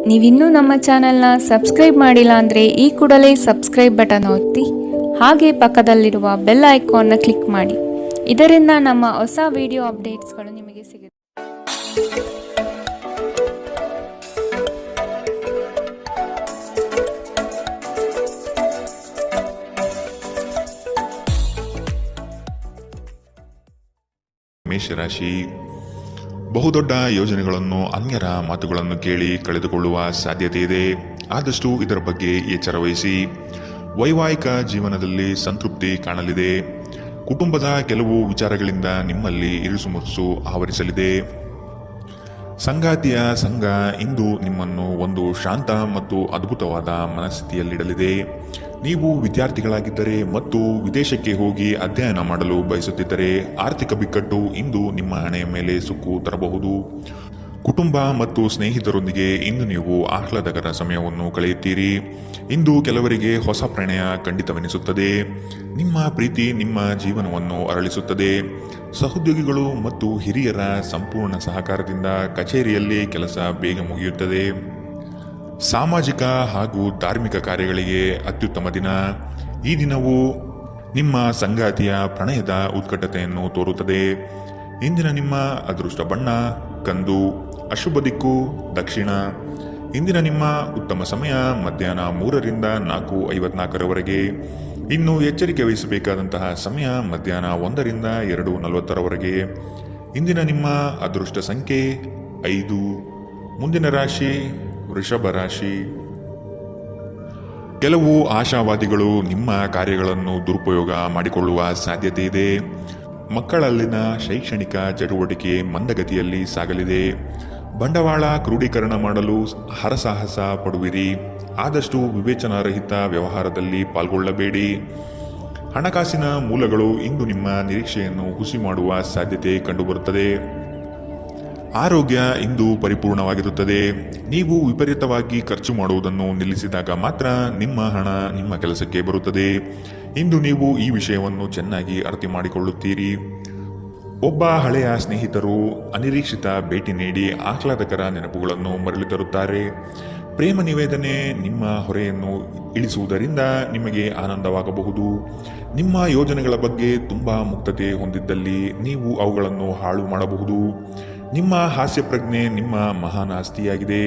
ನೀವಿನ್ನೂ ನಮ್ಮ ಚಾನೆಲ್ನ ಸಬ್ಸ್ಕ್ರೈಬ್ ಮಾಡಿಲ್ಲ ಅಂದರೆ ಈ ಕೂಡಲೇ ಸಬ್ಸ್ಕ್ರೈಬ್ ಬಟನ್ ಒತ್ತಿ ಹಾಗೆ ಪಕ್ಕದಲ್ಲಿರುವ ಬೆಲ್ ಐಕಾನ್ನ ಕ್ಲಿಕ್ ಮಾಡಿ. ಇದರಿಂದ ನಮ್ಮ ಹೊಸ ವಿಡಿಯೋ ಅಪ್ಡೇಟ್ಸ್ಗಳು ನಿಮಗೆ ಸಿಗುತ್ತೆ. ಮೇಷರಾಶಿ, ಬಹುದೊಡ್ಡ ಯೋಜನೆಗಳನ್ನು ಅನ್ಯರ ಮಾತುಗಳನ್ನು ಕೇಳಿ ಕಳೆದುಕೊಳ್ಳುವ ಸಾಧ್ಯತೆ ಇದೆ. ಆದಷ್ಟು ಇದರ ಬಗ್ಗೆ ಎಚ್ಚರ ವಹಿಸಿ. ವೈವಾಹಿಕ ಜೀವನದಲ್ಲಿ ಸಂತೃಪ್ತಿ ಕಾಣಲಿದೆ. ಕುಟುಂಬದ ಕೆಲವು ವಿಚಾರಗಳಿಂದ ನಿಮ್ಮಲ್ಲಿ ಇರಿಸುಮುರುಸು ಆವರಿಸಲಿದೆ. ಸಂಗಾತಿಯ ಸಂಘ ಇಂದು ನಿಮ್ಮನ್ನು ಒಂದು ಶಾಂತ ಮತ್ತು ಅದ್ಭುತವಾದ ಮನಸ್ಥಿತಿಯಲ್ಲಿಡಲಿದೆ. ನೀವು ವಿದ್ಯಾರ್ಥಿಗಳಾಗಿದ್ದರೆ ಮತ್ತು ವಿದೇಶಕ್ಕೆ ಹೋಗಿ ಅಧ್ಯಯನ ಮಾಡಲು ಬಯಸುತ್ತಿದ್ದರೆ ಆರ್ಥಿಕ ಬಿಕ್ಕಟ್ಟು ಇಂದು ನಿಮ್ಮ ಹಣೆಯ ಮೇಲೆ ಸುಕ್ಕು ತರಬಹುದು. ಕುಟುಂಬ ಮತ್ತು ಸ್ನೇಹಿತರೊಂದಿಗೆ ಇಂದು ನೀವು ಆಹ್ಲಾದಕರ ಸಮಯವನ್ನು ಕಳೆಯುತ್ತೀರಿ. ಇಂದು ಕೆಲವರಿಗೆ ಹೊಸ ಪ್ರಣಯ ಖಂಡಿತವೆನಿಸುತ್ತದೆ. ನಿಮ್ಮ ಪ್ರೀತಿ ನಿಮ್ಮ ಜೀವನವನ್ನು ಅರಳಿಸುತ್ತದೆ. ಸಹೋದ್ಯೋಗಿಗಳು ಮತ್ತು ಹಿರಿಯರ ಸಂಪೂರ್ಣ ಸಹಕಾರದಿಂದ ಕಚೇರಿಯಲ್ಲಿ ಕೆಲಸ ಬೇಗ ಮುಗಿಯುತ್ತದೆ. ಸಾಮಾಜಿಕ ಹಾಗೂ ಧಾರ್ಮಿಕ ಕಾರ್ಯಗಳಿಗೆ ಅತ್ಯುತ್ತಮ ದಿನ. ಈ ದಿನವು ನಿಮ್ಮ ಸಂಗಾತಿಯ ಪ್ರಣಯದ ಉತ್ಕಟತೆಯನ್ನು ತೋರುತ್ತದೆ. ಇಂದಿನ ನಿಮ್ಮ ಅದೃಷ್ಟ ಬಣ್ಣ ಕಂದು. ಅಶುಭ ದಿಕ್ಕು ದಕ್ಷಿಣ. ಇಂದಿನ ನಿಮ್ಮ ಉತ್ತಮ ಸಮಯ ಮಧ್ಯಾಹ್ನ 3ರಿಂದ 4:54ರವರೆಗೆ. ಇನ್ನು ಎಚ್ಚರಿಕೆ ವಹಿಸಬೇಕಾದಂತಹ ಸಮಯ ಮಧ್ಯಾಹ್ನ 1ರಿಂದ 2:40ರವರೆಗೆ. ಇಂದಿನ ನಿಮ್ಮ ಅದೃಷ್ಟ ಸಂಖ್ಯೆ 5. ಮುಂದಿನ ರಾಶಿ ವೃಷಭ ರಾಶಿ. ಕೆಲವು ಆಶಾವಾದಿಗಳು ನಿಮ್ಮ ಕಾರ್ಯಗಳನ್ನು ದುರುಪಯೋಗ ಮಾಡಿಕೊಳ್ಳುವ ಸಾಧ್ಯತೆ ಇದೆ. ಮಕ್ಕಳಲ್ಲಿನ ಶೈಕ್ಷಣಿಕ ಚಟುವಟಿಕೆ ಮಂದಗತಿಯಲ್ಲಿ ಸಾಗಲಿದೆ. ಬಂಡವಾಳ ಕ್ರೋಢೀಕರಣ ಮಾಡಲು ಹರಸಾಹಸ ಪಡುವಿರಿ. ಆದಷ್ಟು ವಿವೇಚನಾರಹಿತ ವ್ಯವಹಾರದಲ್ಲಿ ಪಾಲ್ಗೊಳ್ಳಬೇಡಿ. ಹಣಕಾಸಿನ ಮೂಲಗಳು ಇಂದು ನಿಮ್ಮ ನಿರೀಕ್ಷೆಯನ್ನು ಹುಸಿ ಮಾಡುವ ಸಾಧ್ಯತೆ ಕಂಡುಬರುತ್ತದೆ. ಆರೋಗ್ಯ ಇಂದು ಪರಿಪೂರ್ಣವಾಗಿರುತ್ತದೆ. ನೀವು ವಿಪರೀತವಾಗಿ ಖರ್ಚು ಮಾಡುವುದನ್ನು ನಿಲ್ಲಿಸಿದಾಗ ಮಾತ್ರ ನಿಮ್ಮ ಹಣ ನಿಮ್ಮ ಕೆಲಸಕ್ಕೆ ಬರುತ್ತದೆ. ಇಂದು ನೀವು ಈ ವಿಷಯವನ್ನು ಚೆನ್ನಾಗಿ ಅರ್ಥ ಮಾಡಿಕೊಳ್ಳುತ್ತೀರಿ. ಒಬ್ಬ ಹಳೆಯ ಸ್ನೇಹಿತರು ಅನಿರೀಕ್ಷಿತ ಭೇಟಿ ನೀಡಿ ಆಹ್ಲಾದಕರ ನೆನಪುಗಳನ್ನು ಮರಳಿ ತರುತ್ತಾರೆ. ಪ್ರೇಮ ನಿವೇದನೆ ನಿಮ್ಮ ಹೊರೆಯನ್ನು ಇಳಿಸುವುದರಿಂದ ನಿಮಗೆ ಆನಂದವಾಗಬಹುದು. ನಿಮ್ಮ ಯೋಜನೆಗಳ ಬಗ್ಗೆ ತುಂಬ ಮುಕ್ತತೆ ಹೊಂದಿದ್ದಲ್ಲಿ ನೀವು ಅವುಗಳನ್ನು ಹಾಳು ಮಾಡಬಹುದು. ನಿಮ್ಮ ಹಾಸ್ಯ ಪ್ರಜ್ಞೆ ನಿಮ್ಮ ಮಹಾನ್ ಆಸ್ತಿಯಾಗಿದೆ.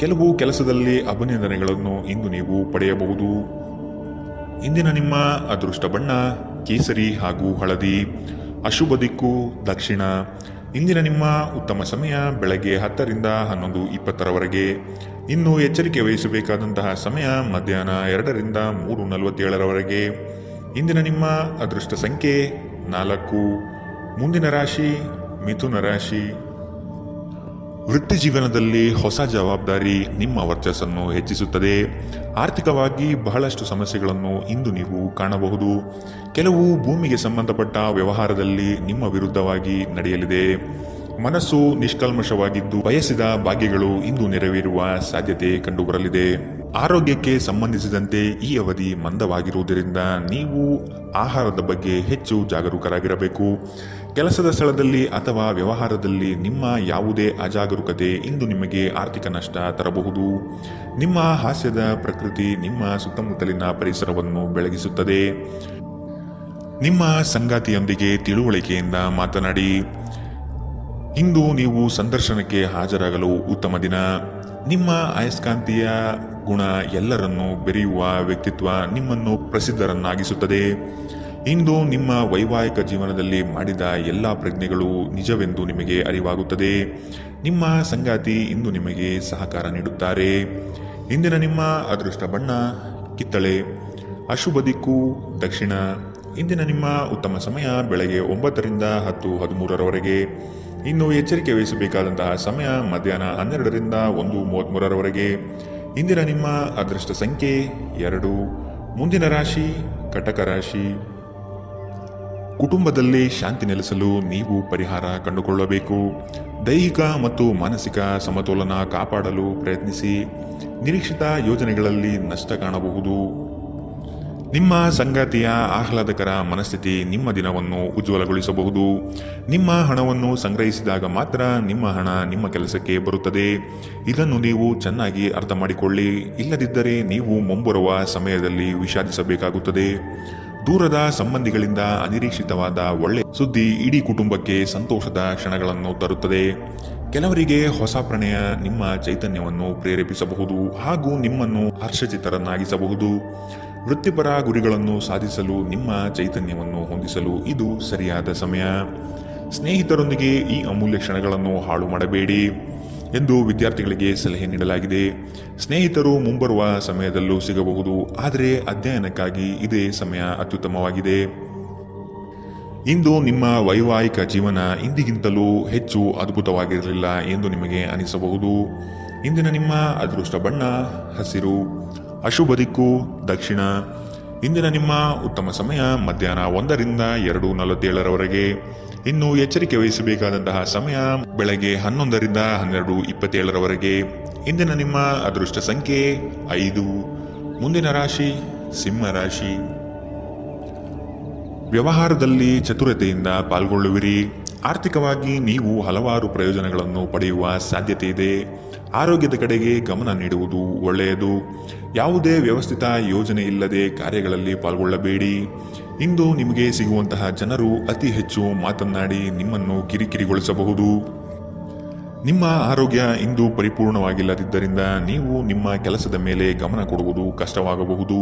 ಕೆಲವು ಕೆಲಸದಲ್ಲಿ ಅಭಿನಂದನೆಗಳನ್ನು ಇಂದು ನೀವು ಪಡೆಯಬಹುದು. ಇಂದಿನ ನಿಮ್ಮ ಅದೃಷ್ಟ ಬಣ್ಣ ಕೇಸರಿ ಹಾಗೂ ಹಳದಿ. ಅಶುಭ ದಿಕ್ಕು ದಕ್ಷಿಣ. ಇಂದಿನ ನಿಮ್ಮ ಉತ್ತಮ ಸಮಯ ಬೆಳಗ್ಗೆ 10ರಿಂದ 11:20ರವರೆಗೆ. ಇನ್ನು ಎಚ್ಚರಿಕೆ ವಹಿಸಬೇಕಾದಂತಹ ಸಮಯ ಮಧ್ಯಾಹ್ನ 2ರಿಂದ 3:47ರವರೆಗೆ. ಇಂದಿನ ನಿಮ್ಮ ಅದೃಷ್ಟ ಸಂಖ್ಯೆ 4. ಮುಂದಿನ ರಾಶಿ ಮಿಥುನ ರಾಶಿ. ವೃತ್ತಿ ಜೀವನದಲ್ಲಿ ಹೊಸ ಜವಾಬ್ದಾರಿ ನಿಮ್ಮ ವರ್ಚಸ್ಸನ್ನು ಹೆಚ್ಚಿಸುತ್ತದೆ. ಆರ್ಥಿಕವಾಗಿ ಬಹಳಷ್ಟು ಸಮಸ್ಯೆಗಳನ್ನು ಇಂದು ನೀವು ಕಾಣಬಹುದು. ಕೆಲವು ಭೂಮಿಗೆ ಸಂಬಂಧಪಟ್ಟ ವ್ಯವಹಾರದಲ್ಲಿ ನಿಮ್ಮ ವಿರುದ್ಧವಾಗಿ ನಡೆಯಲಿದೆ. ಮನಸ್ಸು ನಿಷ್ಕಲ್ಮಶವಾಗಿದ್ದು ಬಯಸಿದ ಭಾಗ್ಯಗಳು ಇಂದು ನೆರವೇರುವ ಸಾಧ್ಯತೆ ಕಂಡುಬರಲಿದೆ. ಆರೋಗ್ಯಕ್ಕೆ ಸಂಬಂಧಿಸಿದಂತೆ ಈ ಅವಧಿ ಮಂದವಾಗಿರುವುದರಿಂದ ನೀವು ಆಹಾರದ ಬಗ್ಗೆ ಹೆಚ್ಚು ಜಾಗರೂಕರಾಗಿರಬೇಕು. ಕೆಲಸದ ಸ್ಥಳದಲ್ಲಿ ಅಥವಾ ವ್ಯವಹಾರದಲ್ಲಿ ನಿಮ್ಮ ಯಾವುದೇ ಅಜಾಗರೂಕತೆ ಇಂದು ನಿಮಗೆ ಆರ್ಥಿಕ ನಷ್ಟ ತರಬಹುದು. ನಿಮ್ಮ ಹಾಸ್ಯದ ಪ್ರಕೃತಿ ನಿಮ್ಮ ಸುತ್ತಮುತ್ತಲಿನ ಪರಿಸರವನ್ನು ಬೆಳಗಿಸುತ್ತದೆ. ನಿಮ್ಮ ಸಂಗಾತಿಯೊಂದಿಗೆ ತಿಳುವಳಿಕೆಯಿಂದ ಮಾತನಾಡಿ. ಇಂದು ನೀವು ಸಂದರ್ಶನಕ್ಕೆ ಹಾಜರಾಗಲು ಉತ್ತಮ ದಿನ. ನಿಮ್ಮ ಅಯಸ್ಕಾಂತೀಯ ಗುಣ ಎಲ್ಲರನ್ನೂ ಬೆರೆಯುವ ವ್ಯಕ್ತಿತ್ವ ನಿಮ್ಮನ್ನು ಪ್ರಸಿದ್ಧರನ್ನಾಗಿಸುತ್ತದೆ. ಇಂದು ನಿಮ್ಮ ವೈವಾಹಿಕ ಜೀವನದಲ್ಲಿ ಮಾಡಿದ ಎಲ್ಲ ಪ್ರಜ್ಞೆಗಳು ನಿಜವೆಂದು ನಿಮಗೆ ಅರಿವಾಗುತ್ತದೆ. ನಿಮ್ಮ ಸಂಗಾತಿ ಇಂದು ನಿಮಗೆ ಸಹಕಾರ ನೀಡುತ್ತಾರೆ. ಇಂದಿನ ನಿಮ್ಮ ಅದೃಷ್ಟ ಬಣ್ಣ ಕಿತ್ತಳೆ. ಅಶುಭ ದಿಕ್ಕು ದಕ್ಷಿಣ. ಇಂದಿನ ನಿಮ್ಮ ಉತ್ತಮ ಸಮಯ ಬೆಳಗ್ಗೆ 9ರಿಂದ 10:13ರವರೆಗೆ. ಇನ್ನು ಎಚ್ಚರಿಕೆ ವಹಿಸಬೇಕಾದಂತಹ ಸಮಯ ಮಧ್ಯಾಹ್ನ 12ರಿಂದ 1:33ರವರೆಗೆ. ಇಂದಿನ ನಿಮ್ಮ ಅದೃಷ್ಟ ಸಂಖ್ಯೆ 2. ಮುಂದಿನ ರಾಶಿ ಕಟಕ ರಾಶಿ. ಕುಟುಂಬದಲ್ಲಿ ಶಾಂತಿ ನೆಲೆಸಲು ನೀವು ಪರಿಹಾರ ಕಂಡುಕೊಳ್ಳಬೇಕು. ದೈಹಿಕ ಮತ್ತು ಮಾನಸಿಕ ಸಮತೋಲನ ಕಾಪಾಡಲು ಪ್ರಯತ್ನಿಸಿ. ನಿರೀಕ್ಷಿತ ಯೋಜನೆಗಳಲ್ಲಿ ನಷ್ಟ ಕಾಣಬಹುದು. ನಿಮ್ಮ ಸಂಗಾತಿಯ ಆಹ್ಲಾದಕರ ಮನಸ್ಥಿತಿ ನಿಮ್ಮ ದಿನವನ್ನು ಉಜ್ವಲಗೊಳಿಸಬಹುದು. ನಿಮ್ಮ ಹಣವನ್ನು ಸಂಗ್ರಹಿಸಿದಾಗ ಮಾತ್ರ ನಿಮ್ಮ ಹಣ ನಿಮ್ಮ ಕೆಲಸಕ್ಕೆ ಬರುತ್ತದೆ. ಇದನ್ನು ನೀವು ಚೆನ್ನಾಗಿ ಅರ್ಥ ಮಾಡಿಕೊಳ್ಳಿ. ಇಲ್ಲದಿದ್ದರೆ ನೀವು ಮುಂಬರುವ ಸಮಯದಲ್ಲಿ ವಿಷಾದಿಸಬೇಕಾಗುತ್ತದೆ. ದೂರದ ಸಂಬಂಧಿಗಳಿಂದ ಅನಿರೀಕ್ಷಿತವಾದ ಒಳ್ಳೆ ಸುದ್ದಿ ಇಡೀ ಕುಟುಂಬಕ್ಕೆ ಸಂತೋಷದ ಕ್ಷಣಗಳನ್ನು ತರುತ್ತದೆ. ಕೆಲವರಿಗೆ ಹೊಸ ಪ್ರಣಯ ನಿಮ್ಮ ಚೈತನ್ಯವನ್ನು ಪ್ರೇರೇಪಿಸಬಹುದು ಹಾಗೂ ನಿಮ್ಮನ್ನು ಹರ್ಷಚಿತ್ತರನ್ನಾಗಿಸಬಹುದು. ವೃತ್ತಿಪರ ಗುರಿಗಳನ್ನು ಸಾಧಿಸಲು ನಿಮ್ಮ ಚೈತನ್ಯವನ್ನು ಹೊಂದಿಸಲು ಇದು ಸರಿಯಾದ ಸಮಯ. ಸ್ನೇಹಿತರೊಂದಿಗೆ ಈ ಅಮೂಲ್ಯ ಕ್ಷಣಗಳನ್ನು ಹಾಳು ಮಾಡಬೇಡಿ ಎಂದು ವಿದ್ಯಾರ್ಥಿಗಳಿಗೆ ಸಲಹೆ ನೀಡಲಾಗಿದೆ. ಸ್ನೇಹಿತರು ಮುಂಬರುವ ಸಮಯದಲ್ಲೂ ಸಿಗಬಹುದು, ಆದರೆ ಅಧ್ಯಯನಕ್ಕಾಗಿ ಇದೇ ಸಮಯ ಅತ್ಯುತ್ತಮವಾಗಿದೆ. ಇಂದು ನಿಮ್ಮ ವೈವಾಹಿಕ ಜೀವನ ಇಂದಿಗಿಂತಲೂ ಹೆಚ್ಚು ಅದ್ಭುತವಾಗಿರಲಿಲ್ಲ ಎಂದು ನಿಮಗೆ ಅನಿಸಬಹುದು. ಇಂದಿನ ನಿಮ್ಮ ಅದೃಷ್ಟ ಬಣ್ಣ ಹಸಿರು, ಅಶುಭ ದಿಕ್ಕು ದಕ್ಷಿಣ. ಇಂದಿನ ನಿಮ್ಮ ಉತ್ತಮ ಸಮಯ ಮಧ್ಯಾಹ್ನ 1 ರಿಂದ 2:47 ಇನ್ನು ಎಚ್ಚರಿಕೆ ವಹಿಸಬೇಕಾದಂತಹ ಸಮಯ ಬೆಳಗ್ಗೆ 11 ರಿಂದ 12:27 ಇಂದಿನ ನಿಮ್ಮ ಅದೃಷ್ಟ ಸಂಖ್ಯೆ 5. ಮುಂದಿನ ರಾಶಿ ಸಿಂಹ ರಾಶಿ. ವ್ಯವಹಾರದಲ್ಲಿ ಚತುರತೆಯಿಂದ ಪಾಲ್ಗೊಳ್ಳುವಿರಿ. ಆರ್ಥಿಕವಾಗಿ ನೀವು ಹಲವಾರು ಪ್ರಯೋಜನಗಳನ್ನು ಪಡೆಯುವ ಸಾಧ್ಯತೆ ಇದೆ. ಆರೋಗ್ಯದ ಕಡೆಗೆ ಗಮನ ನೀಡುವುದು ಒಳ್ಳೆಯದು. ಯಾವುದೇ ವ್ಯವಸ್ಥಿತ ಯೋಜನೆ ಇಲ್ಲದೆ ಕಾರ್ಯಗಳಲ್ಲಿ ಪಾಲ್ಗೊಳ್ಳಬೇಡಿ. ಇಂದು ನಿಮಗೆ ಸಿಗುವಂತಹ ಜನರು ಅತಿ ಹೆಚ್ಚು ಮಾತನಾಡಿ ನಿಮ್ಮನ್ನು ಕಿರಿಕಿರಿಗೊಳಿಸಬಹುದು. ನಿಮ್ಮ ಆರೋಗ್ಯ ಇಂದು ಪರಿಪೂರ್ಣವಾಗಿಲ್ಲದಿದ್ದರಿಂದ ನೀವು ನಿಮ್ಮ ಕೆಲಸದ ಮೇಲೆ ಗಮನ ಕೊಡುವುದು ಕಷ್ಟವಾಗಬಹುದು.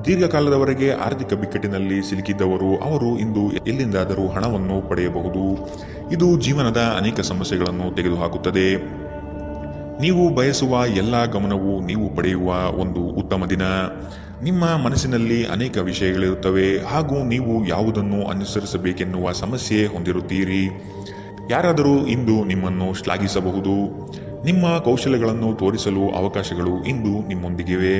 ದೀರ್ಘಕಾಲದವರೆಗೆ ಆರ್ಥಿಕ ಬಿಕ್ಕಟ್ಟಿನಲ್ಲಿ ಸಿಲುಕಿದ್ದವರು ಅವರು ಇಂದು ಎಲ್ಲಿಂದಾದರೂ ಹಣವನ್ನು ಪಡೆಯಬಹುದು. ಇದು ಜೀವನದ ಅನೇಕ ಸಮಸ್ಯೆಗಳನ್ನು ತೆಗೆದುಹಾಕುತ್ತದೆ. ನೀವು ಬಯಸುವ ಎಲ್ಲ ಗಮನವು ನೀವು ಪಡೆಯುವ ಒಂದು ಉತ್ತಮ ದಿನ. ನಿಮ್ಮ ಮನಸ್ಸಿನಲ್ಲಿ ಅನೇಕ ವಿಷಯಗಳಿರುತ್ತವೆ ಹಾಗೂ ನೀವು ಯಾವುದನ್ನು ಅನುಸರಿಸಬೇಕೆನ್ನುವ ಸಮಸ್ಯೆ ಹೊಂದಿರುತ್ತೀರಿ. ಯಾರಾದರೂ ಇಂದು ನಿಮ್ಮನ್ನು ಶ್ಲಾಘಿಸಬಹುದು. ನಿಮ್ಮ ಕೌಶಲ್ಯಗಳನ್ನು ತೋರಿಸಲು ಅವಕಾಶಗಳು ಇಂದು ನಿಮ್ಮೊಂದಿಗಿವೆ.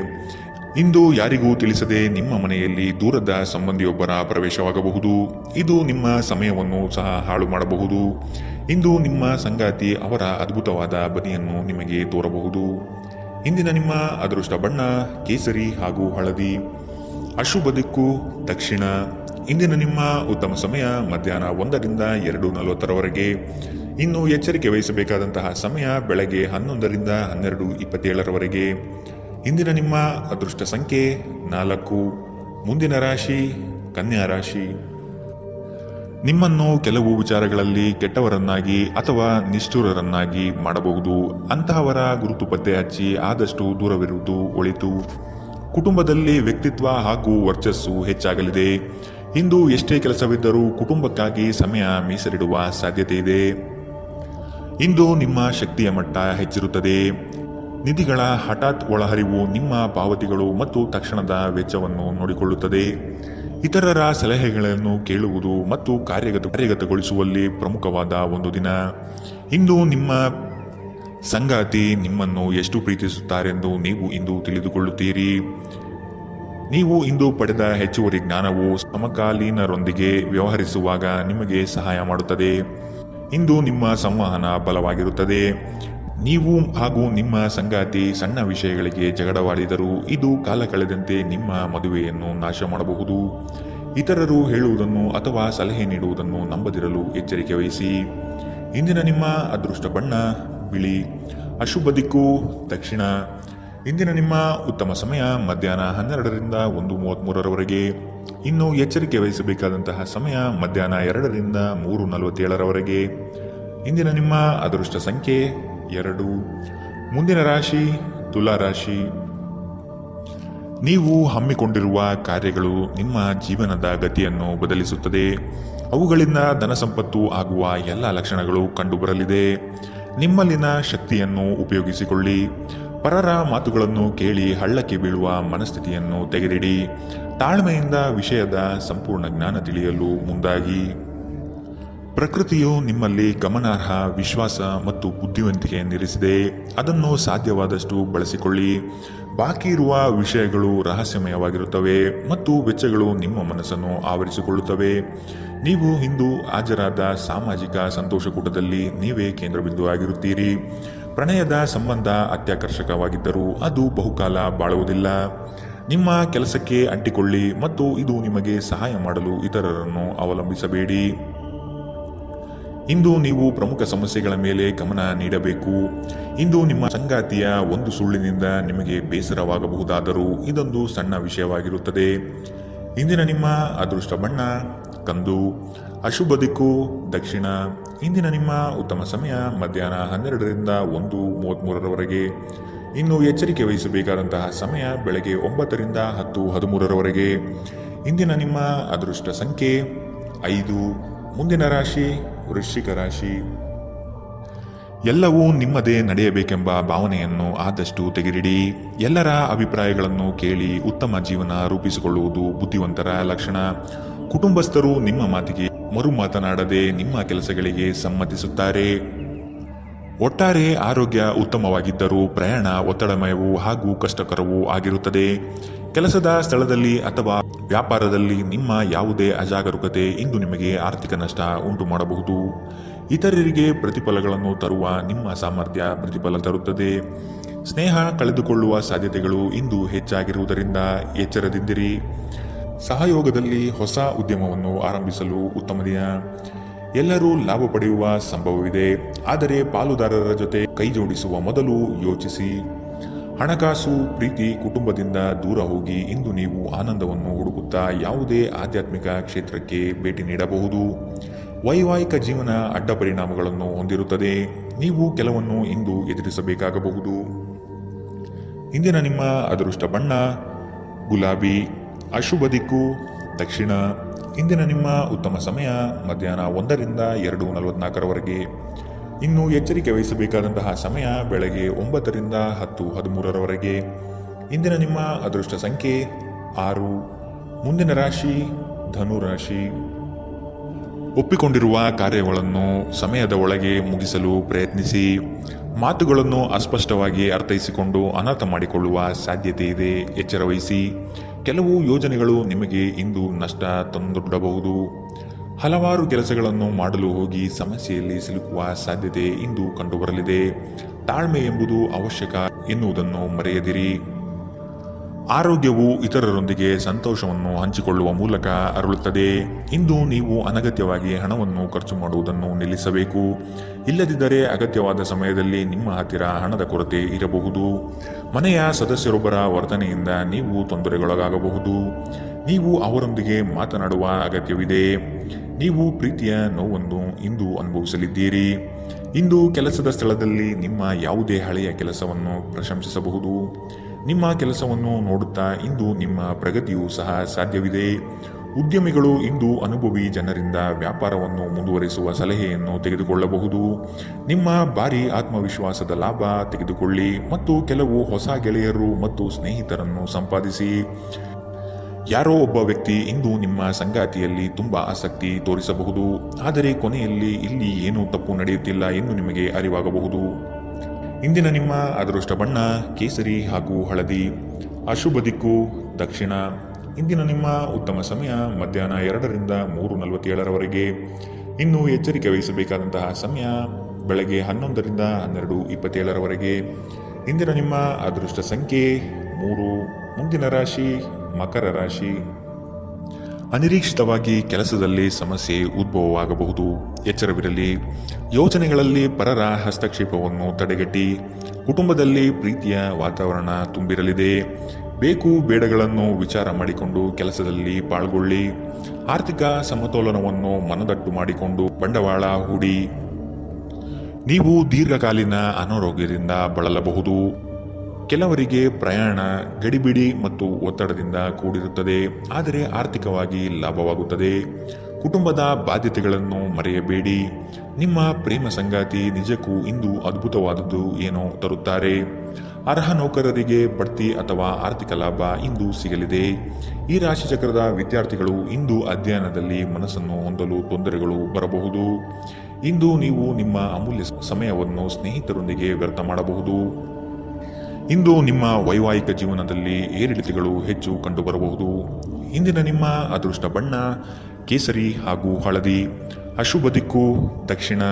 ಇಂದು ಯಾರಿಗೂ ತಿಳಿಸದೆ ನಿಮ್ಮ ಮನೆಯಲ್ಲಿ ದೂರದ ಸಂಬಂಧಿಯೊಬ್ಬರ ಪ್ರವೇಶವಾಗಬಹುದು. ಇದು ನಿಮ್ಮ ಸಮಯವನ್ನು ಸಹ ಹಾಳು ಮಾಡಬಹುದು. ಇಂದು ನಿಮ್ಮ ಸಂಗಾತಿ ಅವರ ಅದ್ಭುತವಾದ ಬದಿಯನ್ನು ನಿಮಗೆ ತೋರಬಹುದು. ಇಂದಿನ ನಿಮ್ಮ ಅದೃಷ್ಟ ಬಣ್ಣ ಕೇಸರಿ ಹಾಗೂ ಹಳದಿ, ಅಶುಭ ದಿಕ್ಕು ದಕ್ಷಿಣ. ಇಂದಿನ ನಿಮ್ಮ ಉತ್ತಮ ಸಮಯ ಮಧ್ಯಾಹ್ನ 1 ರಿಂದ 2:40 ಇನ್ನು ಎಚ್ಚರಿಕೆ ವಹಿಸಬೇಕಾದಂತಹ ಸಮಯ ಬೆಳಗ್ಗೆ 11 ರಿಂದ 12:27 ಇಂದಿನ ನಿಮ್ಮ ಅದೃಷ್ಟ ಸಂಖ್ಯೆ 4. ಮುಂದಿನ ರಾಶಿ ಕನ್ಯಾ ರಾಶಿ. ನಿಮ್ಮನ್ನು ಕೆಲವು ವಿಚಾರಗಳಲ್ಲಿ ಕೆಟ್ಟವರನ್ನಾಗಿ ಅಥವಾ ನಿಷ್ಠುರರನ್ನಾಗಿ ಮಾಡಬಹುದು. ಅಂತಹವರ ಗುರುತು ಪತ್ತೆ ಹಚ್ಚಿ ಆದಷ್ಟು ದೂರವಿರುವುದು ಒಳಿತು. ಕುಟುಂಬದಲ್ಲಿ ವ್ಯಕ್ತಿತ್ವ ಹಾಗೂ ವರ್ಚಸ್ಸು ಹೆಚ್ಚಾಗಲಿದೆ. ಇಂದು ಎಷ್ಟೇ ಕೆಲಸವಿದ್ದರೂ ಕುಟುಂಬಕ್ಕಾಗಿ ಸಮಯ ಮೀಸಲಿಡುವ ಸಾಧ್ಯತೆ ಇದೆ. ಇಂದು ನಿಮ್ಮ ಶಕ್ತಿಯ ಮಟ್ಟ ಹೆಚ್ಚಿರುತ್ತದೆ. ನಿಧಿಗಳ ಹಠಾತ್ ಒಳಹರಿವು ನಿಮ್ಮ ಪಾವತಿಗಳು ಮತ್ತು ತಕ್ಷಣದ ವೆಚ್ಚವನ್ನು ನೋಡಿಕೊಳ್ಳುತ್ತದೆ. ಇತರರ ಸಲಹೆಗಳನ್ನು ಕೇಳುವುದು ಮತ್ತು ಕಾರ್ಯಗತಗೊಳಿಸುವಲ್ಲಿ ಪ್ರಮುಖವಾದ ಒಂದು ದಿನ. ಇಂದು ನಿಮ್ಮ ಸಂಗಾತಿ ನಿಮ್ಮನ್ನು ಎಷ್ಟು ಪ್ರೀತಿಸುತ್ತಾರೆಂದು ನೀವು ಇಂದು ತಿಳಿದುಕೊಳ್ಳುತ್ತೀರಿ. ನೀವು ಇಂದು ಪಡೆದ ಹೆಚ್ಚುವರಿ ಜ್ಞಾನವು ಸಮಕಾಲೀನರೊಂದಿಗೆ ವ್ಯವಹರಿಸುವಾಗ ನಿಮಗೆ ಸಹಾಯ ಮಾಡುತ್ತದೆ. ಇಂದು ನಿಮ್ಮ ಸಂವಹನ ಬಲವಾಗಿರುತ್ತದೆ. ನೀವು ಹಾಗೂ ನಿಮ್ಮ ಸಂಗಾತಿ ಸಣ್ಣ ವಿಷಯಗಳಿಗೆ ಜಗಳವಾಡಿದರೂ ಇದು ಕಾಲ ಕಳೆದಂತೆ ನಿಮ್ಮ ಮದುವೆಯನ್ನು ನಾಶ ಮಾಡಬಹುದು. ಇತರರು ಹೇಳುವುದನ್ನು ಅಥವಾ ಸಲಹೆ ನೀಡುವುದನ್ನು ನಂಬದಿರಲು ಎಚ್ಚರಿಕೆ ವಹಿಸಿ. ಇಂದಿನ ನಿಮ್ಮ ಅದೃಷ್ಟ ಬಣ್ಣ ಬಿಳಿ, ಅಶುಭ ದಿಕ್ಕು ದಕ್ಷಿಣ. ಇಂದಿನ ನಿಮ್ಮ ಉತ್ತಮ ಸಮಯ ಮಧ್ಯಾಹ್ನ 12 ರಿಂದ 1:33 ಇನ್ನು ಎಚ್ಚರಿಕೆ ವಹಿಸಬೇಕಾದಂತಹ ಸಮಯ ಮಧ್ಯಾಹ್ನ 2 ರಿಂದ 3:47 ಇಂದಿನ ನಿಮ್ಮ ಅದೃಷ್ಟ ಸಂಖ್ಯೆ 2. ಮುಂದಿನ ರಾಶಿ ತುಲಾ ರಾಶಿ. ನೀವು ಹಮ್ಮಿಕೊಂಡಿರುವ ಕಾರ್ಯಗಳು ನಿಮ್ಮ ಜೀವನದ ಗತಿಯನ್ನು ಬದಲಿಸುತ್ತದೆ. ಅವುಗಳಿಂದ ಧನ ಸಂಪತ್ತು ಆಗುವ ಎಲ್ಲ ಲಕ್ಷಣಗಳು ಕಂಡುಬರಲಿದೆ. ನಿಮ್ಮಲ್ಲಿನ ಶಕ್ತಿಯನ್ನು ಉಪಯೋಗಿಸಿಕೊಳ್ಳಿ. ಪರರ ಮಾತುಗಳನ್ನು ಕೇಳಿ ಹಳ್ಳಕ್ಕೆ ಬೀಳುವ ಮನಸ್ಥಿತಿಯನ್ನು ತೆಗೆದಿಡಿ. ತಾಳ್ಮೆಯಿಂದ ವಿಷಯದ ಸಂಪೂರ್ಣ ಜ್ಞಾನ ತಿಳಿಯಲು ಮುಂದಾಗಿ. ಪ್ರಕೃತಿಯು ನಿಮ್ಮಲ್ಲಿ ಗಮನಾರ್ಹ ವಿಶ್ವಾಸ ಮತ್ತು ಬುದ್ಧಿವಂತಿಕೆಯನ್ನಿರಿಸಿದೆ. ಅದನ್ನು ಸಾಧ್ಯವಾದಷ್ಟು ಬಳಸಿಕೊಳ್ಳಿ. ಬಾಕಿ ಇರುವ ವಿಷಯಗಳು ರಹಸ್ಯಮಯವಾಗಿರುತ್ತವೆ ಮತ್ತು ವೆಚ್ಚಗಳು ನಿಮ್ಮ ಮನಸ್ಸನ್ನು ಆವರಿಸಿಕೊಳ್ಳುತ್ತವೆ. ನೀವು ಇಂದು ಹಾಜರಾದ ಸಾಮಾಜಿಕ ಸಂತೋಷಕೂಟದಲ್ಲಿ ನೀವೇ ಕೇಂದ್ರಬಿಂದು ಆಗಿರುತ್ತೀರಿ. ಪ್ರಣಯದ ಸಂಬಂಧ ಅತ್ಯಾಕರ್ಷಕವಾಗಿದ್ದರೂ ಅದು ಬಹುಕಾಲ ಬಾಳುವುದಿಲ್ಲ. ನಿಮ್ಮ ಕೆಲಸಕ್ಕೆ ಅಂಟಿಕೊಳ್ಳಿ ಮತ್ತು ಇದು ನಿಮಗೆ ಸಹಾಯ ಮಾಡಲು ಇತರರನ್ನು ಅವಲಂಬಿಸಬೇಡಿ. ಇಂದು ನೀವು ಪ್ರಮುಖ ಸಮಸ್ಯೆಗಳ ಮೇಲೆ ಗಮನ ನೀಡಬೇಕು. ಇಂದು ನಿಮ್ಮ ಸಂಗಾತಿಯ ಒಂದು ಸುಳ್ಳಿನಿಂದ ನಿಮಗೆ ಬೇಸರವಾಗಬಹುದಾದರೂ ಇದೊಂದು ಸಣ್ಣ ವಿಷಯವಾಗಿರುತ್ತದೆ. ಇಂದಿನ ನಿಮ್ಮ ಅದೃಷ್ಟ ಬಣ್ಣ ಕಂದು, ಅಶುಭ ದಿಕ್ಕು ದಕ್ಷಿಣ. ಇಂದಿನ ನಿಮ್ಮ ಉತ್ತಮ ಸಮಯ ಮಧ್ಯಾಹ್ನ 12ರಿಂದ 1:33ರವರೆಗೆ. ಇನ್ನು ಎಚ್ಚರಿಕೆ ವಹಿಸಬೇಕಾದಂತಹ ಸಮಯ ಬೆಳಗ್ಗೆ 9ರಿಂದ 10:13ರವರೆಗೆ. ಇಂದಿನ ನಿಮ್ಮ ಅದೃಷ್ಟ ಸಂಖ್ಯೆ 5. ಮುಂದಿನ ರಾಶಿ ವೃಶ್ಚಿಕ ರಾಶಿ. ಎಲ್ಲವೂ ನಿಮ್ಮದೇ ನಡೆಯಬೇಕೆಂಬ ಭಾವನೆಯನ್ನು ಆದಷ್ಟು ತೆಗೆದಿಡಿ. ಎಲ್ಲರ ಅಭಿಪ್ರಾಯಗಳನ್ನು ಕೇಳಿ ಉತ್ತಮ ಜೀವನ ರೂಪಿಸಿಕೊಳ್ಳುವುದು ಬುದ್ಧಿವಂತರ ಲಕ್ಷಣ. ಕುಟುಂಬಸ್ಥರು ನಿಮ್ಮ ಮಾತಿಗೆ ಮರು ಮಾತನಾಡದೆ ನಿಮ್ಮ ಕೆಲಸಗಳಿಗೆ ಸಮ್ಮತಿಸುತ್ತಾರೆ. ಒಟ್ಟಾರೆ ಆರೋಗ್ಯ ಉತ್ತಮವಾಗಿದ್ದರೂ ಪ್ರಯಾಣ ಒತ್ತಡಮಯವೂ ಹಾಗೂ ಕಷ್ಟಕರವೂ ಆಗಿರುತ್ತದೆ. ಕೆಲಸದ ಸ್ಥಳದಲ್ಲಿ ಅಥವಾ ವ್ಯಾಪಾರದಲ್ಲಿ ನಿಮ್ಮ ಯಾವುದೇ ಅಜಾಗರೂಕತೆ ಇಂದು ನಿಮಗೆ ಆರ್ಥಿಕ ನಷ್ಟ ಉಂಟು ಮಾಡಬಹುದು. ಇತರರಿಗೆ ಪ್ರತಿಫಲಗಳನ್ನು ತರುವ ನಿಮ್ಮ ಸಾಮರ್ಥ್ಯ ಪ್ರತಿಫಲ ತರುತ್ತದೆ. ಸ್ನೇಹ ಕಳೆದುಕೊಳ್ಳುವ ಸಾಧ್ಯತೆಗಳು ಇಂದು ಹೆಚ್ಚಾಗಿರುವುದರಿಂದ ಎಚ್ಚರದಿಂದಿರಿ. ಸಹಯೋಗದಲ್ಲಿ ಹೊಸ ಉದ್ಯಮವನ್ನು ಆರಂಭಿಸಲು ಉತ್ತಮ ದಿನ. ಎಲ್ಲರೂ ಲಾಭ ಪಡೆಯುವ ಸಂಭವವಿದೆ, ಆದರೆ ಪಾಲುದಾರರ ಜೊತೆ ಕೈ ಜೋಡಿಸುವ ಮೊದಲು ಯೋಚಿಸಿ. ಹಣಕಾಸು, ಪ್ರೀತಿ, ಕುಟುಂಬದಿಂದ ದೂರ ಹೋಗಿ ಇಂದು ನೀವು ಆನಂದವನ್ನು ಹುಡುಕುತ್ತಾ ಯಾವುದೇ ಆಧ್ಯಾತ್ಮಿಕ ಕ್ಷೇತ್ರಕ್ಕೆ ಭೇಟಿ ನೀಡಬಹುದು. ವೈವಾಹಿಕ ಜೀವನ ಅಡ್ಡ ಪರಿಣಾಮಗಳನ್ನು ಹೊಂದಿರುತ್ತದೆ. ನೀವು ಕೆಲವನ್ನು ಇಂದು ಎದುರಿಸಬೇಕಾಗಬಹುದು. ಇಂದಿನ ನಿಮ್ಮ ಅದೃಷ್ಟ ಬಣ್ಣ ಗುಲಾಬಿ, ಅಶುಭ ದಿಕ್ಕು ದಕ್ಷಿಣ. ಇಂದಿನ ನಿಮ್ಮ ಉತ್ತಮ ಸಮಯ ಮಧ್ಯಾಹ್ನ 1ರಿಂದ 2:44ರವರೆಗೆ. ಇನ್ನು ಎಚ್ಚರಿಕೆ ವಹಿಸಬೇಕಾದಂತಹ ಸಮಯ ಬೆಳಗ್ಗೆ 9ರಿಂದ 10:13ರವರೆಗೆ. ಇಂದಿನ ನಿಮ್ಮ ಅದೃಷ್ಟ ಸಂಖ್ಯೆ 6. ಮುಂದಿನ ರಾಶಿ ಧನು ರಾಶಿ. ಒಪ್ಪಿಕೊಂಡಿರುವ ಕಾರ್ಯಗಳನ್ನು ಸಮಯದ ಒಳಗೆ ಮುಗಿಸಲು ಪ್ರಯತ್ನಿಸಿ. ಮಾತುಗಳನ್ನು ಅಸ್ಪಷ್ಟವಾಗಿ ಅರ್ಥೈಸಿಕೊಂಡು ಅನರ್ಥ ಮಾಡಿಕೊಳ್ಳುವ ಸಾಧ್ಯತೆ ಇದೆ, ಎಚ್ಚರ ವಹಿಸಿ. ಕೆಲವು ಯೋಜನೆಗಳು ನಿಮಗೆ ಇಂದು ನಷ್ಟ ತಂದೊಡ್ಡಬಹುದು. ಹಲವಾರು ಕೆಲಸಗಳನ್ನು ಮಾಡಲು ಹೋಗಿ ಸಮಸ್ಯೆಯಲ್ಲಿ ಸಿಲುಕುವ ಸಾಧ್ಯತೆ ಇಂದು ಕಂಡುಬರಲಿದೆ. ತಾಳ್ಮೆ ಎಂಬುದು ಅವಶ್ಯಕ ಎನ್ನುವುದನ್ನು ಮರೆಯದಿರಿ. ಆರೋಗ್ಯವು ಇತರರೊಂದಿಗೆ ಸಂತೋಷವನ್ನು ಹಂಚಿಕೊಳ್ಳುವ ಮೂಲಕ ಅರಳುತ್ತದೆ. ಇಂದು ನೀವು ಅನಗತ್ಯವಾಗಿ ಹಣವನ್ನು ಖರ್ಚು ಮಾಡುವುದನ್ನು ನಿಲ್ಲಿಸಬೇಕು. ಇಲ್ಲದಿದ್ದರೆ ಅಗತ್ಯವಾದ ಸಮಯದಲ್ಲಿ ನಿಮ್ಮ ಹತ್ತಿರ ಹಣದ ಕೊರತೆ ಇರಬಹುದು. ಮನೆಯ ಸದಸ್ಯರೊಬ್ಬರ ವರ್ತನೆಯಿಂದ ನೀವು ತೊಂದರೆಗೊಳಗಾಗಬಹುದು. ನೀವು ಅವರೊಂದಿಗೆ ಮಾತನಾಡುವ ಅಗತ್ಯವಿದೆ. ನೀವು ಪ್ರೀತಿಯ ನೋವನ್ನು ಇಂದು ಅನುಭವಿಸಲಿದ್ದೀರಿ. ಇಂದು ಕೆಲಸದ ಸ್ಥಳದಲ್ಲಿ ನಿಮ್ಮ ಯಾವುದೇ ಹಳೆಯ ಕೆಲಸವನ್ನು ಪ್ರಶಂಸಿಸಬಹುದು. ನಿಮ್ಮ ಕೆಲಸವನ್ನು ನೋಡುತ್ತಾ ಇಂದು ನಿಮ್ಮ ಪ್ರಗತಿಯೂ ಸಹ ಸಾಧ್ಯವಿದೆ. ಉದ್ಯಮಿಗಳು ಇಂದು ಅನುಭವಿ ಜನರಿಂದ ವ್ಯಾಪಾರವನ್ನು ಮುಂದುವರಿಸುವ ಸಲಹೆಯನ್ನು ತೆಗೆದುಕೊಳ್ಳಬಹುದು. ನಿಮ್ಮ ಭಾರಿ ಆತ್ಮವಿಶ್ವಾಸದ ಲಾಭ ತೆಗೆದುಕೊಳ್ಳಿ ಮತ್ತು ಕೆಲವು ಹೊಸ ಗೆಳೆಯರು ಮತ್ತು ಸ್ನೇಹಿತರನ್ನು ಸಂಪಾದಿಸಿ. ಯಾರೋ ಒಬ್ಬ ವ್ಯಕ್ತಿ ಇಂದು ನಿಮ್ಮ ಸಂಗಾತಿಯಲ್ಲಿ ತುಂಬಾ ಆಸಕ್ತಿ ತೋರಿಸಬಹುದು, ಆದರೆ ಕೊನೆಯಲ್ಲಿ ಇಲ್ಲಿ ಏನೂ ತಪ್ಪು ನಡೆಯುತ್ತಿಲ್ಲ ಎಂದು ನಿಮಗೆ ಅರಿವಾಗಬಹುದು. ಇಂದಿನ ನಿಮ್ಮ ಅದೃಷ್ಟ ಬಣ್ಣ ಕೇಸರಿ ಹಾಗೂ ಹಳದಿ, ಅಶುಭ ದಿಕ್ಕು ದಕ್ಷಿಣ. ಇಂದಿನ ನಿಮ್ಮ ಉತ್ತಮ ಸಮಯ ಮಧ್ಯಾಹ್ನ 2ರಿಂದ 3:47ರವರೆಗೆ. ಇನ್ನು ಎಚ್ಚರಿಕೆ ವಹಿಸಬೇಕಾದಂತಹ ಸಮಯ ಬೆಳಗ್ಗೆ 11ರಿಂದ 12:27ರವರೆಗೆ. ಇಂದಿನ ನಿಮ್ಮ ಅದೃಷ್ಟ ಸಂಖ್ಯೆ 3. ಮುಂದಿನ ರಾಶಿ ಮಕರ ರಾಶಿ. ಅನಿರೀಕ್ಷಿತವಾಗಿ ಕೆಲಸದಲ್ಲಿ ಸಮಸ್ಯೆ ಉದ್ಭವವಾಗಬಹುದು, ಎಚ್ಚರವಿರಲಿ. ಯೋಚನೆಗಳಲ್ಲಿ ಪರರ ಹಸ್ತಕ್ಷೇಪವನ್ನು ತಡೆಗಟ್ಟಿ. ಕುಟುಂಬದಲ್ಲಿ ಪ್ರೀತಿಯ ವಾತಾವರಣ ತುಂಬಿರಲಿದೆ. ಬೇಕು ಬೇಡಗಳನ್ನು ವಿಚಾರ ಮಾಡಿಕೊಂಡು ಕೆಲಸದಲ್ಲಿ ಪಾಲ್ಗೊಳ್ಳಿ. ಆರ್ಥಿಕ ಸಮತೋಲನವನ್ನು ಮನದಟ್ಟು ಮಾಡಿಕೊಂಡು ಬಂಡವಾಳ ಹೂಡಿ. ನೀವು ದೀರ್ಘಕಾಲೀನ ಅನಾರೋಗ್ಯದಿಂದ ಬಳಲಬಹುದು. ಕೆಲವರಿಗೆ ಪ್ರಯಾಣ ಗಡಿಬಿಡಿ ಮತ್ತು ಒತ್ತಡದಿಂದ ಕೂಡಿರುತ್ತದೆ, ಆದರೆ ಆರ್ಥಿಕವಾಗಿ ಲಾಭವಾಗುತ್ತದೆ. ಕುಟುಂಬದ ಬಾಧ್ಯತೆಗಳನ್ನು ಮರೆಯಬೇಡಿ. ನಿಮ್ಮ ಪ್ರೇಮ ಸಂಗಾತಿ ನಿಜಕ್ಕೂ ಇಂದು ಅದ್ಭುತವಾದದ್ದು ಏನೋ ತರುತ್ತಾರೆ. ಅರ್ಹ ನೌಕರರಿಗೆ ಬಡ್ತಿ ಅಥವಾ ಆರ್ಥಿಕ ಲಾಭ ಇಂದು ಸಿಗಲಿದೆ. ಈ ರಾಶಿಚಕ್ರದ ವಿದ್ಯಾರ್ಥಿಗಳು ಇಂದು ಅಧ್ಯಯನದಲ್ಲಿ ಮನಸ್ಸನ್ನು ಹೊಂದಲು ತೊಂದರೆಗಳು ಬರಬಹುದು. ಇಂದು ನೀವು ನಿಮ್ಮ ಅಮೂಲ್ಯ ಸಮಯವನ್ನು ಸ್ನೇಹಿತರೊಂದಿಗೆ ವ್ಯರ್ಥ ಮಾಡಬಹುದು. ಇಂದು ನಿಮ್ಮ ವೈವಾಹಿಕ ಜೀವನದಲ್ಲಿ ಏರಿಳಿತಗಳು ಹೆಚ್ಚು ಕಂಡುಬರಬಹುದು. ಇಂದಿನ ನಿಮ್ಮ ಅದೃಷ್ಟ ಬಣ್ಣ ಕೇಸರಿ ಹಾಗೂ ಹಳದಿ, ಅಶುಭ ದಿಕ್ಕು ದಕ್ಷಿಣ.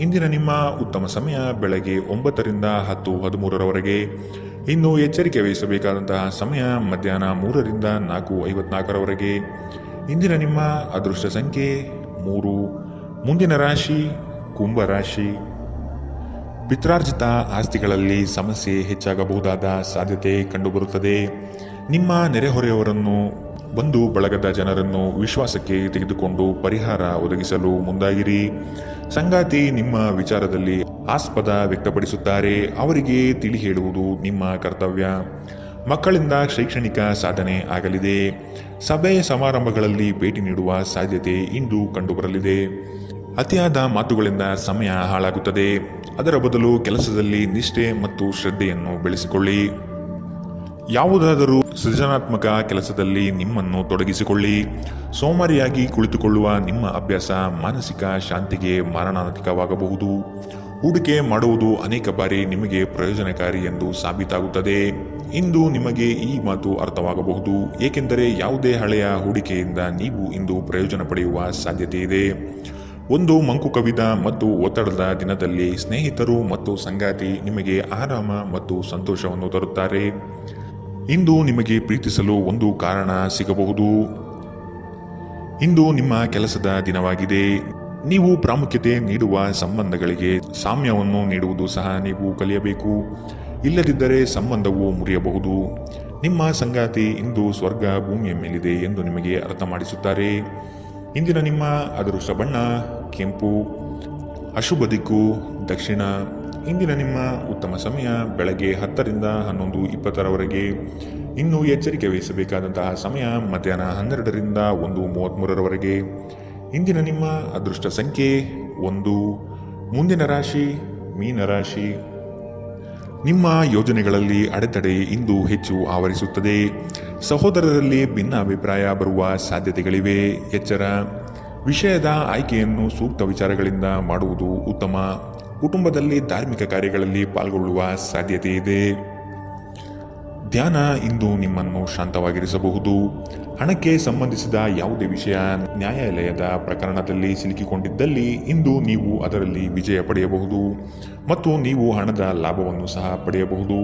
ಇಂದಿನ ನಿಮ್ಮ ಉತ್ತಮ ಸಮಯ ಬೆಳಗ್ಗೆ 9ರಿಂದ 10:13ರವರೆಗೆ. ಇನ್ನು ಎಚ್ಚರಿಕೆ ವಹಿಸಬೇಕಾದಂತಹ ಸಮಯ ಮಧ್ಯಾಹ್ನ 3ರಿಂದ 4:54ರವರೆಗೆ. ಇಂದಿನ ನಿಮ್ಮ ಅದೃಷ್ಟ ಸಂಖ್ಯೆ 3. ಮುಂದಿನ ರಾಶಿ ಕುಂಭರಾಶಿ. ಪಿತ್ರಾರ್ಜಿತ ಆಸ್ತಿಗಳಲ್ಲಿ ಸಮಸ್ಯೆ ಹೆಚ್ಚಾಗಬಹುದಾದ ಸಾಧ್ಯತೆ ಕಂಡುಬರುತ್ತದೆ. ನಿಮ್ಮ ನೆರೆಹೊರೆಯವರನ್ನು, ಬಂಧು ಬಳಗದ ಜನರನ್ನು ವಿಶ್ವಾಸಕ್ಕೆ ತೆಗೆದುಕೊಂಡು ಪರಿಹಾರ ಒದಗಿಸಲು ಮುಂದಾಗಿರಿ. ಸಂಗಾತಿ ನಿಮ್ಮ ವಿಚಾರದಲ್ಲಿ ಆಸ್ಪದ ವ್ಯಕ್ತಪಡಿಸುತ್ತಾರೆ. ಅವರಿಗೆ ತಿಳಿ ಹೇಳುವುದು ನಿಮ್ಮ ಕರ್ತವ್ಯ. ಮಕ್ಕಳಿಂದ ಶೈಕ್ಷಣಿಕ ಸಾಧನೆ ಆಗಲಿದೆ. ಸಭೆ ಸಮಾರಂಭಗಳಲ್ಲಿ ಭೇಟಿ ನೀಡುವ ಸಾಧ್ಯತೆ ಇಂದು ಕಂಡುಬರಲಿದೆ. ಅತಿಯಾದ ಮಾತುಗಳಿಂದ ಸಮಯ ಹಾಳಾಗುತ್ತದೆ. ಅದರ ಬದಲು ಕೆಲಸದಲ್ಲಿ ನಿಷ್ಠೆ ಮತ್ತು ಶ್ರದ್ಧೆಯನ್ನು ಬೆಳೆಸಿಕೊಳ್ಳಿ. ಯಾವುದಾದರೂ ಸೃಜನಾತ್ಮಕ ಕೆಲಸದಲ್ಲಿ ನಿಮ್ಮನ್ನು ತೊಡಗಿಸಿಕೊಳ್ಳಿ. ಸೋಮಾರಿಯಾಗಿ ಕುಳಿತುಕೊಳ್ಳುವ ನಿಮ್ಮ ಅಭ್ಯಾಸ ಮಾನಸಿಕ ಶಾಂತಿಗೆ ಮಾರಣಾಂತಿಕವಾಗಬಹುದು. ಹೂಡಿಕೆ ಮಾಡುವುದು ಅನೇಕ ಬಾರಿ ನಿಮಗೆ ಪ್ರಯೋಜನಕಾರಿ ಎಂದು ಸಾಬೀತಾಗುತ್ತದೆ. ಇಂದು ನಿಮಗೆ ಈ ಮಾತು ಅರ್ಥವಾಗಬಹುದು, ಏಕೆಂದರೆ ಯಾವುದೇ ಹಳೆಯ ಹೂಡಿಕೆಯಿಂದ ನೀವು ಇಂದು ಪ್ರಯೋಜನ ಪಡೆಯುವ ಸಾಧ್ಯತೆ ಇದೆ. ಒಂದು ಮಂಕು ಕವಿದ ಮತ್ತು ಒತ್ತಡದ ದಿನದಲ್ಲಿ ಸ್ನೇಹಿತರು ಮತ್ತು ಸಂಗಾತಿ ನಿಮಗೆ ಆರಾಮ ಮತ್ತು ಸಂತೋಷವನ್ನು ತರುತ್ತಾರೆ. ಇಂದು ನಿಮಗೆ ಪ್ರೀತಿಸಲು ಒಂದು ಕಾರಣ ಸಿಗಬಹುದು. ಇಂದು ನಿಮ್ಮ ಕೆಲಸದ ದಿನವಾಗಿದೆ. ನೀವು ಪ್ರಾಮುಖ್ಯತೆ ನೀಡುವ ಸಂಬಂಧಗಳಿಗೆ ಸಾಮ್ಯವನ್ನು ನೀಡುವುದು ಸಹ ನೀವು ಕಲಿಯಬೇಕು. ಇಲ್ಲದಿದ್ದರೆ ಸಂಬಂಧವು ಮುರಿಯಬಹುದು. ನಿಮ್ಮ ಸಂಗಾತಿ ಇಂದು ಸ್ವರ್ಗ ಭೂಮಿಯ ಮೇಲಿದೆ ಎಂದು ನಿಮಗೆ ಅರ್ಥ ಮಾಡಿಸುತ್ತಾರೆ. ಇಂದಿನ ನಿಮ್ಮ ಅದೃಷ್ಟ ಬಣ್ಣ ಕೆಂಪು. ಅಶುಭ ದಿಕ್ಕು ದಕ್ಷಿಣ. ಇಂದಿನ ನಿಮ್ಮ ಉತ್ತಮ ಸಮಯ ಬೆಳಗ್ಗೆ 10ರಿಂದ 11:20ರವರೆಗೆ. ಇನ್ನು ಎಚ್ಚರಿಕೆ ವಹಿಸಬೇಕಾದಂತಹ ಸಮಯ ಮಧ್ಯಾಹ್ನ 12ರಿಂದ 1:33ರವರೆಗೆ. ಇಂದಿನ ನಿಮ್ಮ ಅದೃಷ್ಟ ಸಂಖ್ಯೆ 1. ಮುಂದಿನ ರಾಶಿ ಮೀನರಾಶಿ. ನಿಮ್ಮ ಯೋಜನೆಗಳಲ್ಲಿ ಅಡೆತಡೆ ಇಂದು ಹೆಚ್ಚು ಆವರಿಸುತ್ತದೆ. ಸಹೋದರರಲ್ಲಿ ಭಿನ್ನಾಭಿಪ್ರಾಯ ಬರುವ ಸಾಧ್ಯತೆಗಳಿವೆ. ಎಚ್ಚರ. ವಿಷಯದ ಆಯ್ಕೆಯನ್ನು ಸೂಕ್ತ ವಿಚಾರಗಳಿಂದ ಮಾಡುವುದು ಉತ್ತಮ. ಕುಟುಂಬದಲ್ಲಿ ಧಾರ್ಮಿಕ ಕಾರ್ಯಗಳಲ್ಲಿ ಪಾಲ್ಗೊಳ್ಳುವ ಸಾಧ್ಯತೆ ಇದೆ. ಧ್ಯಾನ ಇಂದು ನಿಮ್ಮನ್ನು ಶಾಂತವಾಗಿರಿಸಬಹುದು. ಹಣಕ್ಕೆ ಸಂಬಂಧಿಸಿದ ಯಾವುದೇ ವಿಷಯ ನ್ಯಾಯಾಲಯದ ಪ್ರಕರಣದಲ್ಲಿ ಸಿಲುಕಿಕೊಂಡಿದ್ದಲ್ಲಿ ಇಂದು ನೀವು ಅದರಲ್ಲಿ ವಿಜಯ ಪಡೆಯಬಹುದು ಮತ್ತು ನೀವು ಹಣದ ಲಾಭವನ್ನು ಸಹ ಪಡೆಯಬಹುದು.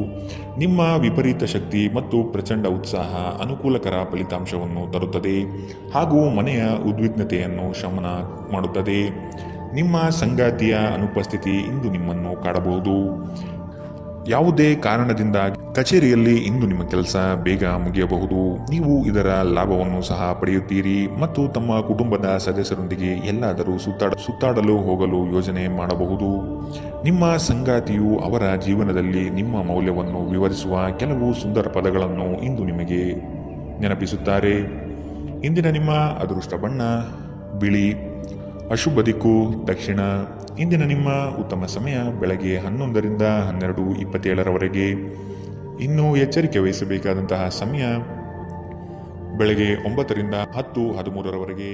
ನಿಮ್ಮ ವಿಪರೀತ ಶಕ್ತಿ ಮತ್ತು ಪ್ರಚಂಡ ಉತ್ಸಾಹ ಅನುಕೂಲಕರ ಫಲಿತಾಂಶವನ್ನು ತರುತ್ತದೆ ಹಾಗೂ ಮನೆಯ ಉದ್ವಿಗ್ನತೆಯನ್ನು ಶಮನ ಮಾಡುತ್ತದೆ. ನಿಮ್ಮ ಸಂಗಾತಿಯ ಅನುಪಸ್ಥಿತಿ ಇಂದು ನಿಮ್ಮನ್ನು ಕಾಡಬಹುದು. ಯಾವುದೇ ಕಾರಣದಿಂದ ಕಚೇರಿಯಲ್ಲಿ ಇಂದು ನಿಮ್ಮ ಕೆಲಸ ಬೇಗ ಮುಗಿಯಬಹುದು. ನೀವು ಇದರ ಲಾಭವನ್ನು ಸಹ ಪಡೆಯುತ್ತೀರಿ ಮತ್ತು ತಮ್ಮ ಕುಟುಂಬದ ಸದಸ್ಯರೊಂದಿಗೆ ಎಲ್ಲಾದರೂ ಸುತ್ತಾಡಲು ಹೋಗಲು ಯೋಜನೆ ಮಾಡಬಹುದು. ನಿಮ್ಮ ಸಂಗಾತಿಯು ಅವರ ಜೀವನದಲ್ಲಿ ನಿಮ್ಮ ಮೌಲ್ಯವನ್ನು ವಿವರಿಸುವ ಕೆಲವು ಸುಂದರ ಪದಗಳನ್ನು ಇಂದು ನಿಮಗೆ ನೆನಪಿಸುತ್ತಾರೆ. ಇಂದಿನ ನಿಮ್ಮ ಅದೃಷ್ಟ ಬಣ್ಣ ಬಿಳಿ. ಅಶುಭ ದಿಕ್ಕು ದಕ್ಷಿಣ. ಇಂದಿನ ನಿಮ್ಮ ಉತ್ತಮ ಸಮಯ ಬೆಳಗ್ಗೆ 11ರಿಂದ 12:27ರವರೆಗೆ. ಇನ್ನು ಎಚ್ಚರಿಕೆ ವಹಿಸಬೇಕಾದಂತಹ ಸಮಯ ಬೆಳಗ್ಗೆ 9ರಿಂದ 10:13ರವರೆಗೆ.